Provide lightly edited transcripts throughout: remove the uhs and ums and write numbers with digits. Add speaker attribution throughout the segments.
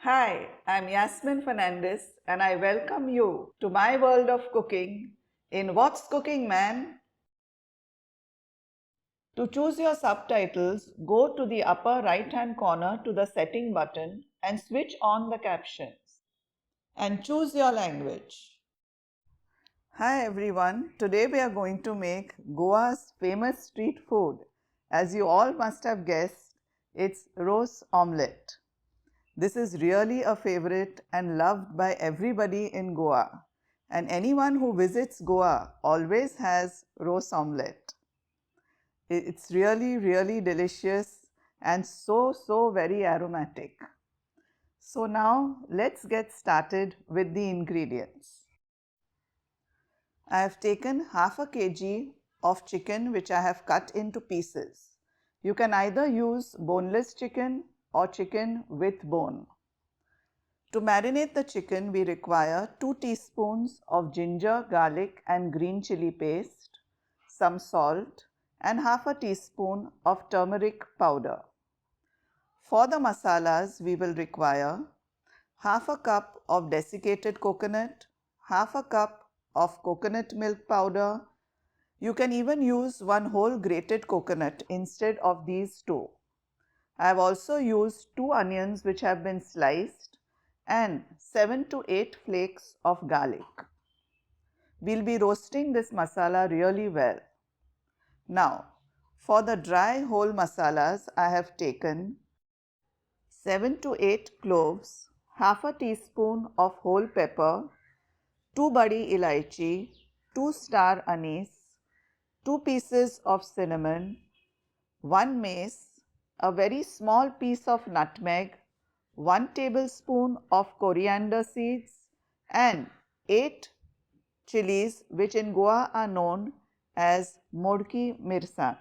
Speaker 1: Hi, I'm Yasmin Fernandes and I welcome you to my world of cooking in What's Cooking Man? To choose your subtitles, go to the upper right hand corner to the setting button and switch on the captions and choose your language. Hi everyone, today we are going to make Goa's famous street food. As you all must have guessed, it's Ros Omelette. This is really a favorite and loved by everybody in Goa, and anyone who visits Goa always has Ros Omelette. It's really delicious and so very aromatic. So now let's get started with the ingredients. I have taken half a kg of chicken which I have cut into pieces. You can either use boneless chicken or chicken with bone. To marinate the chicken, we require 2 teaspoons of ginger, garlic and green chilli paste, some salt and half a teaspoon of turmeric powder. For the masalas, we will require half a cup of desiccated coconut, half a cup of coconut milk powder. You can even use one whole grated coconut instead of these two. I have also used 2 onions which have been sliced and 7 to 8 flakes of garlic. We'll be roasting this masala really well. Now, for the dry whole masalas, I have taken 7 to 8 cloves, half a teaspoon of whole pepper, 2 badi elaichi, 2 star anise, 2 pieces of cinnamon, 1 mace, a very small piece of nutmeg, 1 tablespoon of coriander seeds and 8 chillies which in Goa are known as modki mirsa.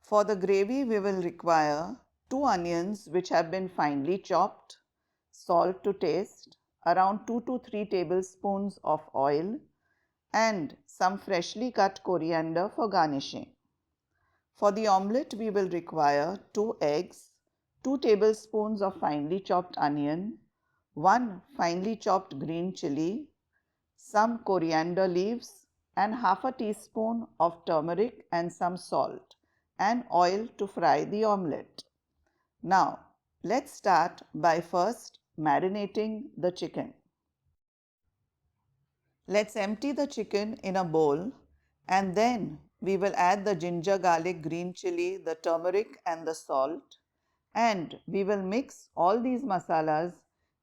Speaker 1: For the gravy we will require 2 onions which have been finely chopped, salt to taste, around 2 to 3 tablespoons of oil and some freshly cut coriander for garnishing. For the omelette, we will require 2 eggs, 2 tablespoons of finely chopped onion, 1 finely chopped green chilli, some coriander leaves and half a teaspoon of turmeric and some salt and oil to fry the omelette. Now, let's start by first marinating the chicken. Let's empty the chicken in a bowl and then we will add the ginger, garlic, green chilli, the turmeric and the salt, and we will mix all these masalas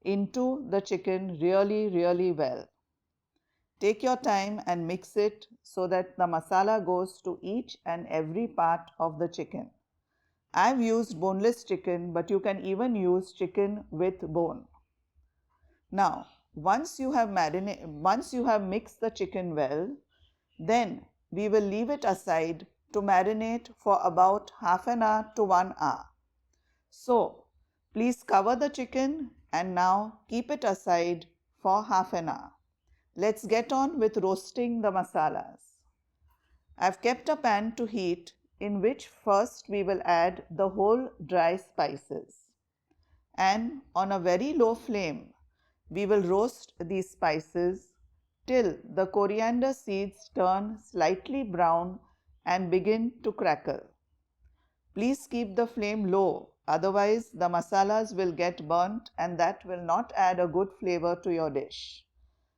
Speaker 1: into the chicken really well. Take your time and mix it so that the masala goes to each and every part of the chicken. I have used boneless chicken, but you can even use chicken with bone. Now, once you have mixed the chicken well, then we will leave it aside to marinate for about half an hour to 1 hour. So, please cover the chicken and now keep it aside for half an hour. Let's get on with roasting the masalas. I've kept a pan to heat in which first we will add the whole dry spices. And on a very low flame, we will roast these spices till the coriander seeds turn slightly brown and begin to crackle. Please keep the flame low, otherwise the masalas will get burnt and that will not add a good flavor to your dish.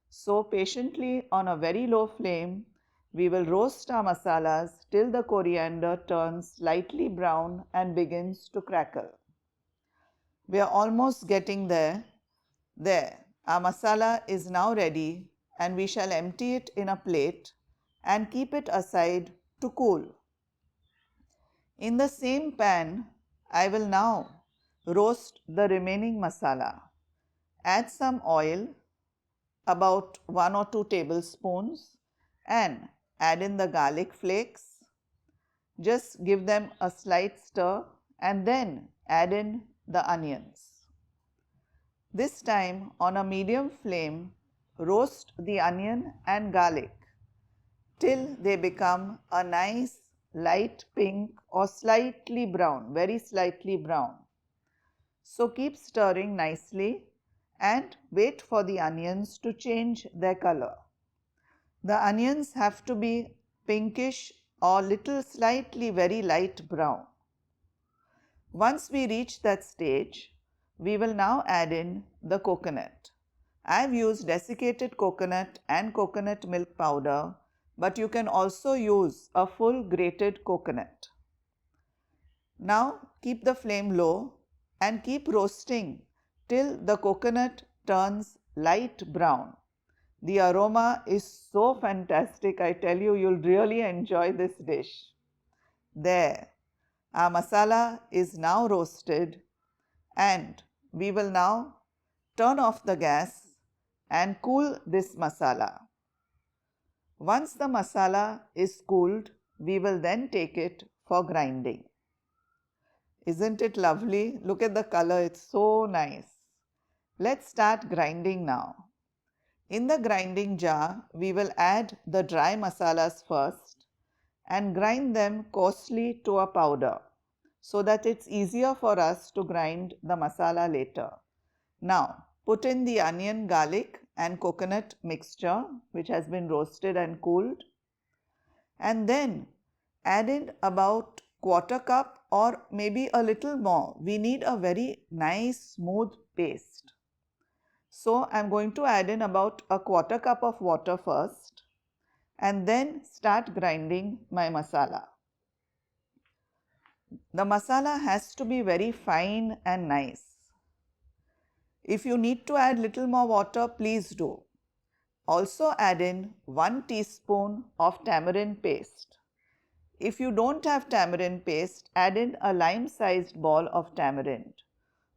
Speaker 1: So patiently on a very low flame, we will roast our masalas till the coriander turns slightly brown and begins to crackle. We are almost getting there. There, our masala is now ready and we shall empty it in a plate and keep it aside to cool. In the same pan, I will now roast the remaining masala. Add some oil, about 1 or 2 tablespoons, and add in the garlic flakes. Just give them a slight stir and then add in the onions. This time on a medium flame, roast the onion and garlic till they become a nice light pink or slightly brown, very slightly brown. So keep stirring nicely and wait for the onions to change their color. The onions have to be pinkish or little slightly very light brown. Once we reach that stage, we will now add in the coconut. I have used desiccated coconut and coconut milk powder, but you can also use a full grated coconut. Now keep the flame low and keep roasting till the coconut turns light brown. The aroma is so fantastic, I tell you, you'll really enjoy this dish. There, our masala is now roasted and we will now turn off the gas and cool this masala. Once the masala is cooled, we will then take it for grinding. Isn't it lovely? Look at the color, it's so nice. Let's start grinding now. In the grinding jar, we will add the dry masalas first and grind them coarsely to a powder so that it's easier for us to grind the masala later. Now, put in the onion, garlic and coconut mixture which has been roasted and cooled, and then add in about quarter cup or maybe a little more. We need a very nice smooth paste. So I am going to add in about a quarter cup of water first and then start grinding my masala. The masala has to be very fine and nice. If you need to add little more water, please do. Also add in 1 teaspoon of tamarind paste. If you don't have tamarind paste, add in a lime-sized ball of tamarind.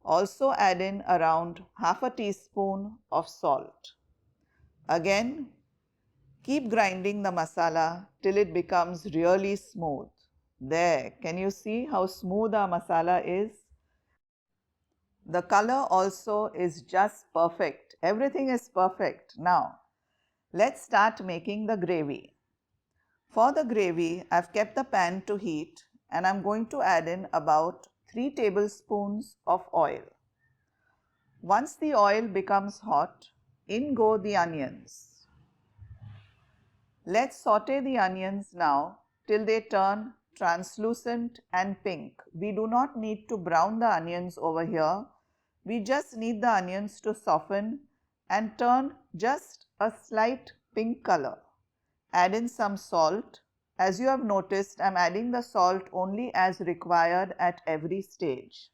Speaker 1: Also add in around half a teaspoon of salt. Again, keep grinding the masala till it becomes really smooth. There, can you see how smooth our masala is? The color also is just perfect. Everything is perfect. Now, let's start making the gravy. For the gravy, I've kept the pan to heat and I'm going to add in about 3 tablespoons of oil. Once the oil becomes hot, in go the onions. Let's saute the onions now till they turn translucent and pink. We do not need to brown the onions over here. We just need the onions to soften and turn just a slight pink color. Add in some salt. As you have noticed, I am adding the salt only as required at every stage.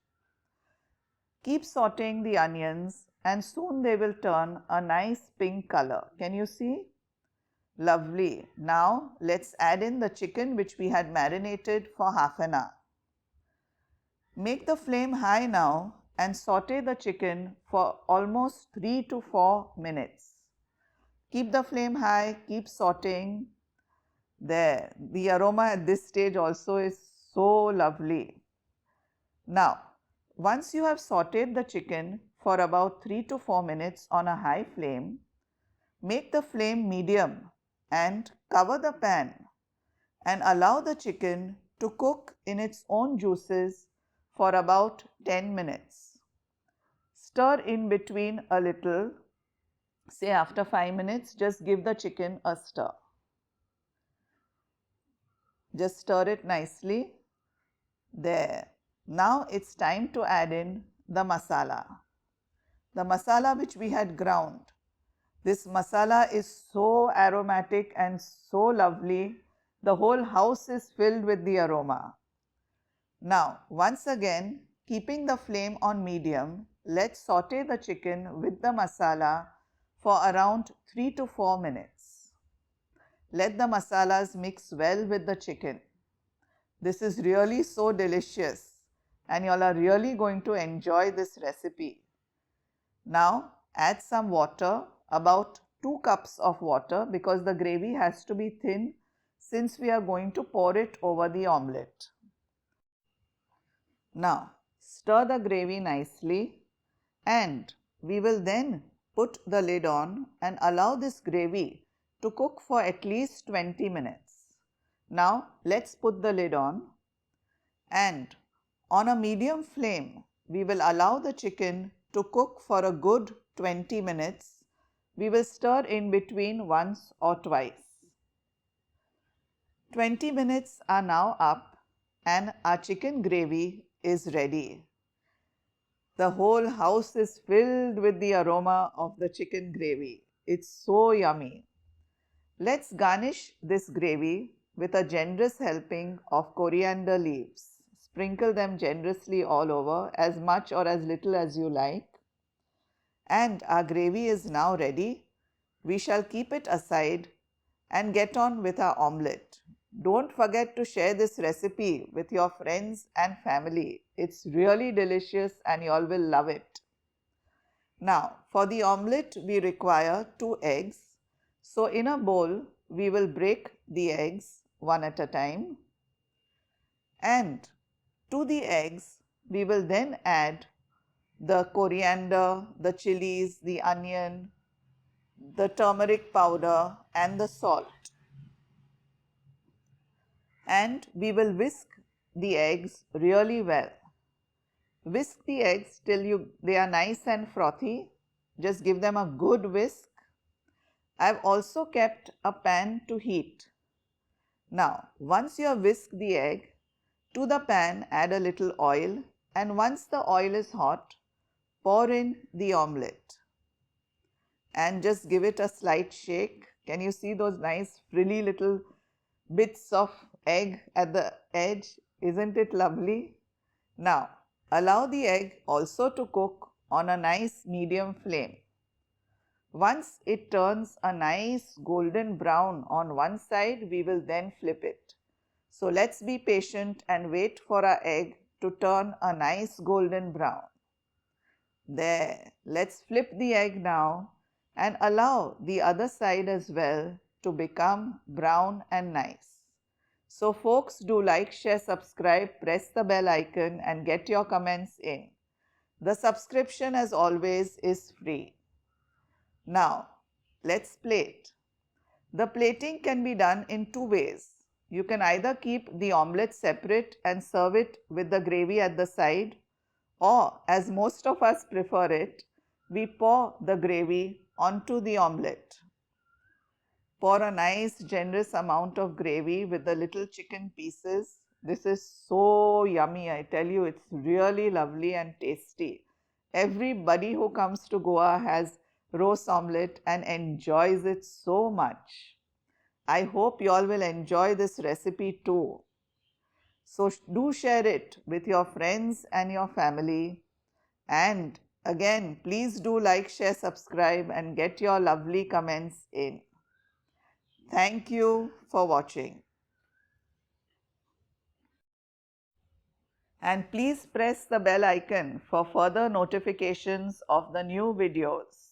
Speaker 1: Keep sauteing the onions and soon they will turn a nice pink color. Can you see? Lovely. Now let's add in the chicken which we had marinated for half an hour. Make the flame high now and saute the chicken for almost 3 to 4 minutes. Keep the flame high, keep sauteing. There, the aroma at this stage also is so lovely. Now, once you have sauteed the chicken for about 3 to 4 minutes on a high flame, make the flame medium and cover the pan and allow the chicken to cook in its own juices for about 10 minutes. Stir in between a little. Say after 5 minutes, just give the chicken a stir. Just stir it nicely. There. Now it's time to add in the masala. The masala which we had ground. This masala is so aromatic and so lovely. The whole house is filled with the aroma. Now, once again, keeping the flame on medium, let's saute the chicken with the masala for around 3 to 4 minutes. Let the masalas mix well with the chicken. This is really so delicious and you all are really going to enjoy this recipe. Now add some water, about 2 cups of water, because the gravy has to be thin since we are going to pour it over the omelette. Now stir the gravy nicely and we will then put the lid on and allow this gravy to cook for at least 20 minutes. Now let's put the lid on, and on a medium flame we will allow the chicken to cook for a good 20 minutes. We will stir in between once or twice. 20 minutes are now up and our chicken gravy is ready. The whole house is filled with the aroma of the chicken gravy. It's so yummy. Let's garnish this gravy with a generous helping of coriander leaves. Sprinkle them generously all over, as much or as little as you like. And our gravy is now ready. We shall keep it aside and get on with our omelette. Don't forget to share this recipe with your friends and family. It's really delicious and you all will love it. Now, for the omelette, we require 2 eggs. So, in a bowl, we will break the eggs one at a time. And to the eggs, we will then add the coriander, the chillies, the onion, the turmeric powder and the salt. And we will whisk the eggs really well. Whisk the eggs till they are nice and frothy. Just give them a good whisk. I have also kept a pan to heat. Now, once you have whisked the egg, to the pan add a little oil, and once the oil is hot, pour in the omelette and just give it a slight shake. Can you see those nice frilly little bits of egg at the edge? Isn't it lovely? Now, allow the egg also to cook on a nice medium flame. Once it turns a nice golden brown on one side, we will then flip it. So let's be patient and wait for our egg to turn a nice golden brown. There, let's flip the egg now and allow the other side as well to become brown and nice. So folks, do like, share, subscribe, press the bell icon and get your comments in. The subscription, as always, is free. Now, let's plate. The plating can be done in 2 ways. You can either keep the omelette separate and serve it with the gravy at the side, or as most of us prefer it, we pour the gravy onto the omelette. Pour a nice generous amount of gravy with the little chicken pieces. This is so yummy, I tell you, it's really lovely and tasty. Everybody who comes to Goa has roast omelette and enjoys it so much. I hope you all will enjoy this recipe too. So do share it with your friends and your family. And again, please do like, share, subscribe and get your lovely comments in. Thank you for watching. And please press the bell icon for further notifications of the new videos.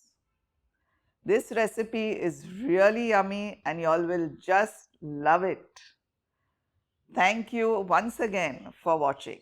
Speaker 1: This recipe is really yummy and you all will just love it. Thank you once again for watching.